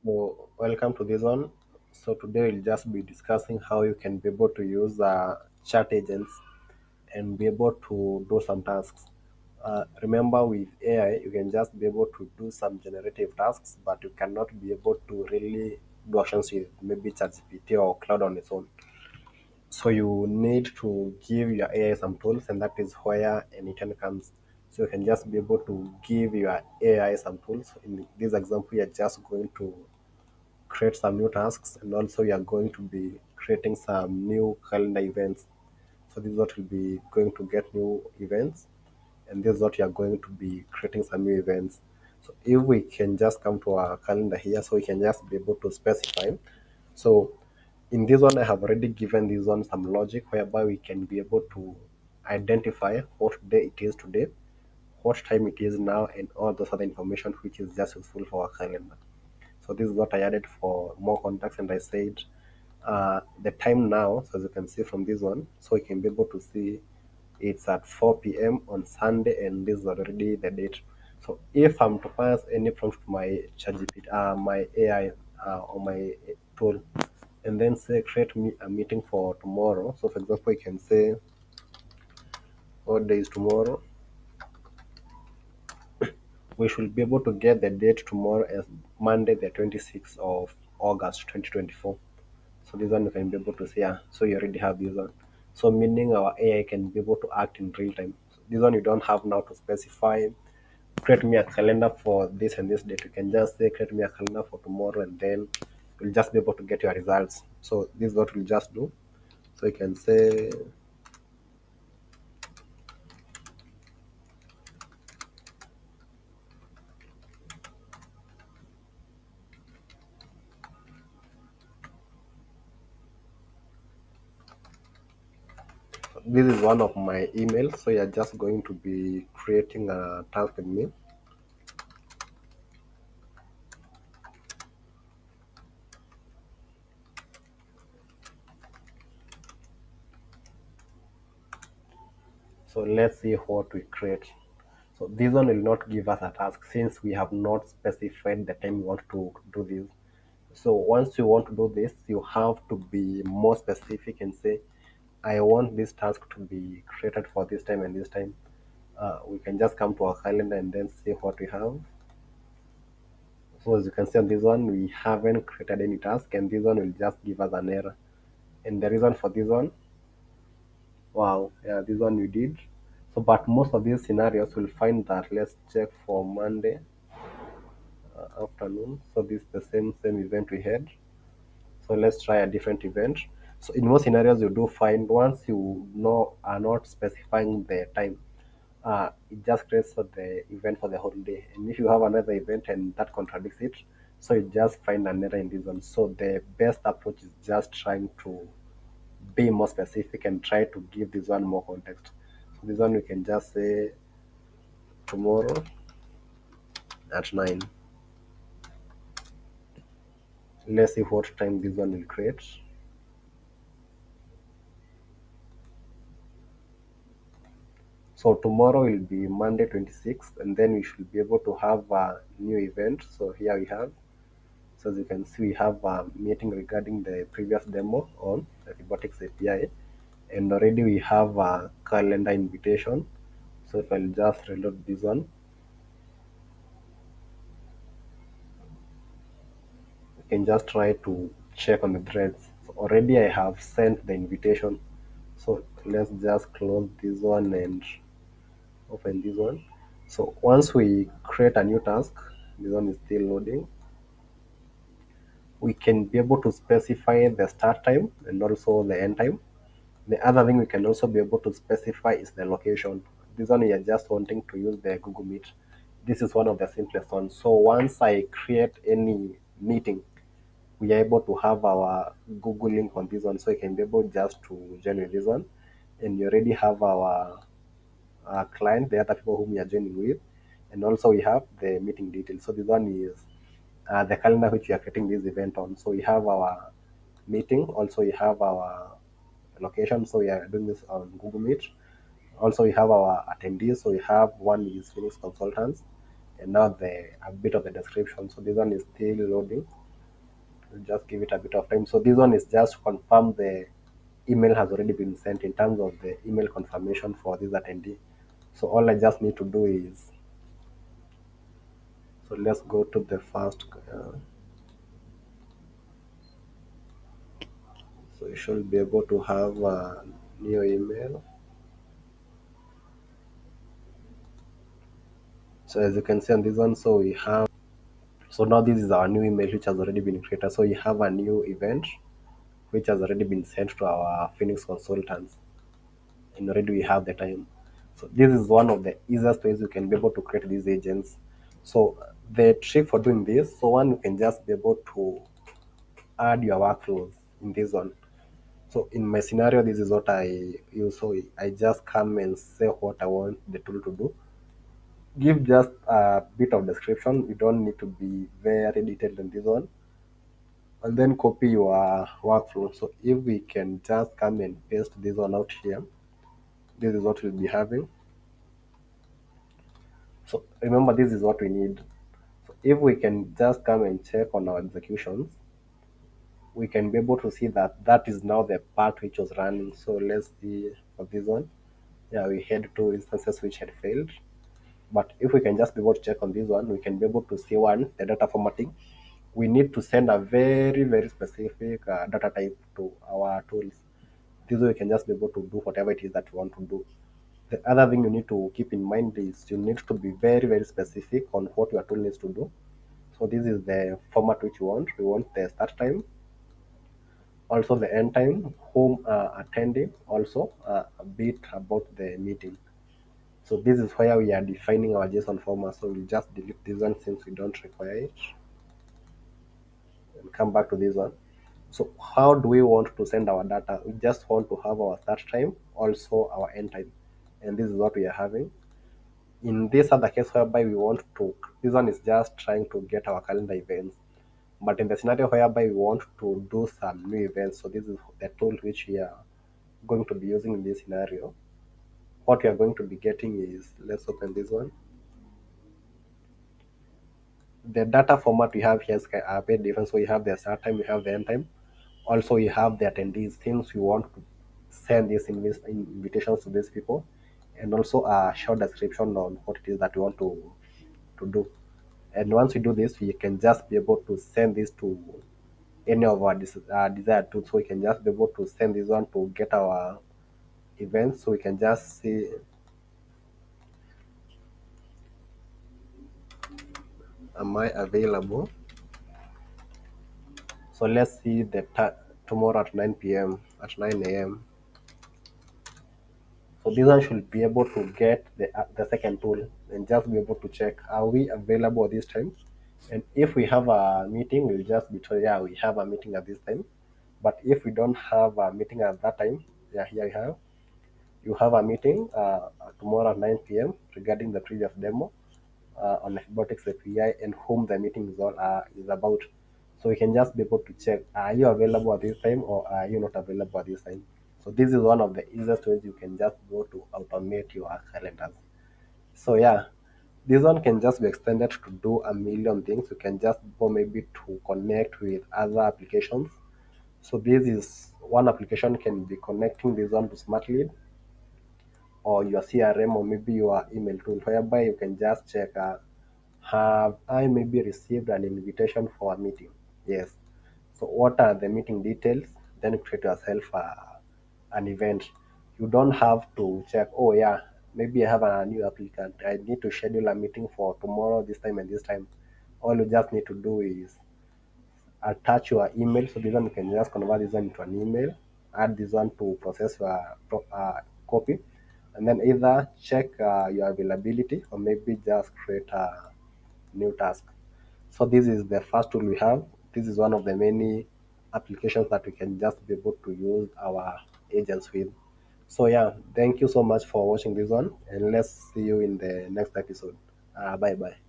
So, welcome to this one. So, today we'll just be discussing how you can be able to use chat agents and be able to do some tasks. Remember, with AI, you can just be able to do some generative tasks, but you cannot be able to really do actions with maybe ChatGPT or Cloud on its own. So, you need to give your AI some tools, and that is where n8n comes. So, you can just be able to give your AI some tools. In this example, you're just going to create some new tasks, and also you are going to be creating some new calendar events. So this is what will be going to get new events, and this is what you are going to be creating some new events. So if we can just come to our calendar here, so we can just be able to specify. So in this one I have already given this one some logic whereby we can be able to identify what day it is today, what time it is now, and all those other information which is just useful for our calendar. So this is what I added for more context, and I said the time now. So as you can see from this one, so we can be able to see it's at 4 p.m. on Sunday, and this is already the date. So if I'm to pass any prompt to my ChatGPT, my AI or my tool, and then say create me a meeting for tomorrow. So for example, I can say what day is tomorrow. We should be able to get the date tomorrow as Monday, the 26th of August, 2024. So this one you can be able to see, yeah. So you already have this one. So meaning our AI can be able to act in real time. So this one you don't have now to specify, create me a calendar for this and this date. You can just say create me a calendar for tomorrow, and then you'll just be able to get your results. So this is what we'll just do. So you can say this is one of my emails. So you're just going to be creating a task with me. So let's see what we create. So this one will not give us a task since we have not specified the time we want to do this. So once you want to do this, you have to be more specific and say, I want this task to be created for this time and this time. We can just come to our calendar and then see what we have. So as you can see on this one, we haven't created any task, and this one will just give us an error. And the reason for this one, wow, yeah, this one we did. So, but most of these scenarios will find that. Let's check for Monday afternoon. So this is the same event we had. So let's try a different event. So in most scenarios, you do find once you know are not specifying the time, it just creates for the event for the whole day. And if you have another event and that contradicts it, so you just find an error in this one. So the best approach is just trying to be more specific and try to give this one more context. So this one we can just say tomorrow at 9. Let's see what time this one will create. So tomorrow will be Monday 26th, and then we should be able to have a new event. So here we have. So as you can see, we have a meeting regarding the previous demo on the robotics API, and already we have a calendar invitation. So if I'll just reload this one, you can just try to check on the threads. So already I have sent the invitation. So let's just close this one and open this one. So once we create a new task, this one is still loading. We can be able to specify the start time and also the end time. The other thing we can also be able to specify is the location. This one you are just wanting to use the Google Meet. This is one of the simplest ones. So once I create any meeting, we are able to have our Google link on this one. So you can be able just to join with this one. And you already have our client, the other people whom we are joining with. And also we have the meeting details. So this one is the calendar which we are creating this event on. So we have our meeting, also we have our location. So we are doing this on Google Meet. Also we have our attendees. So we have one is Phoenix Consultants, and now the a bit of the description. So this one is still loading. Just give it a bit of time. So this one is just to confirm the email has already been sent in terms of the email confirmation for this attendee. So all I just need to do is, so let's go to the first. So you should be able to have a new email. So as you can see on this one, so we have, so now this is our new email which has already been created. So you have a new event which has already been sent to our Phoenix consultants, and already we have the time. So this is one of the easiest ways you can be able to create these agents. So the trick for doing this, so one, you can just be able to add your workflows in this one. So in my scenario, this is what I use. So I just come and say what I want the tool to do. Give just a bit of description. You don't need to be very detailed in this one. And then copy your workflow. So if we can just come and paste this one out here, this is what we'll be having. So remember, this is what we need. So if we can just come and check on our executions, we can be able to see that that is now the part which was running. So let's see for this one. Yeah, we had two instances which had failed. But if we can just be able to check on this one, we can be able to see one, the data formatting. We need to send a very, very specific data type to our tools. This way we can just be able to do whatever it is that we want to do. The other thing you need to keep in mind is you need to be very, very specific on what your tool needs to do. So this is the format which we want. We want the start time, also the end time, whom attending, also a bit about the meeting. So this is where we are defining our JSON format. So we'll just delete this one since we don't require it and come back to this one. So how do we want to send our data? We just want to have our start time, also our end time. And this is what we are having. In this other case whereby we want to, this one is just trying to get our calendar events. But in the scenario whereby we want to do some new events, so this is the tool which we are going to be using in this scenario. What we are going to be getting is, let's open this one. The data format we have here is very different. So we have the start time, we have the end time. Also, we have the attendees, since we want to send these invitations to these people, and also a short description on what it is that we want to do. And once we do this, we can just be able to send this to any of our desired tools. So we can just be able to send this one to get our events. So we can just see, am I available? So let's see the tomorrow at 9 p.m. at 9 a.m. So this one should be able to get the second tool and just be able to check, are we available at this time? And if we have a meeting, we'll just be told, yeah, we have a meeting at this time. But if we don't have a meeting at that time, yeah, here you have a meeting tomorrow at 9 p.m. regarding the previous demo on robotics API and whom the meeting is about. So we can just be able to check, are you available at this time or are you not available at this time? So this is one of the easiest ways you can just go to automate your calendars. So yeah, this one can just be extended to do a million things. You can just go maybe to connect with other applications. So this is one application can be connecting this one to SmartLead or your CRM or maybe your email tool, whereby you can just check, have I maybe received an invitation for a meeting? Yes. So what are the meeting details? Then create yourself an event. You don't have to check, oh yeah, maybe I have a new applicant. I need to schedule a meeting for tomorrow, this time and this time. All you just need to do is attach your email. So this one you can just convert this one into an email, add this one to process your copy, and then either check your availability or maybe just create a new task. So this is the first tool we have. This is one of the many applications that we can just be able to use our agents with. So yeah, thank you so much for watching this one, and let's see you in the next episode. Bye bye.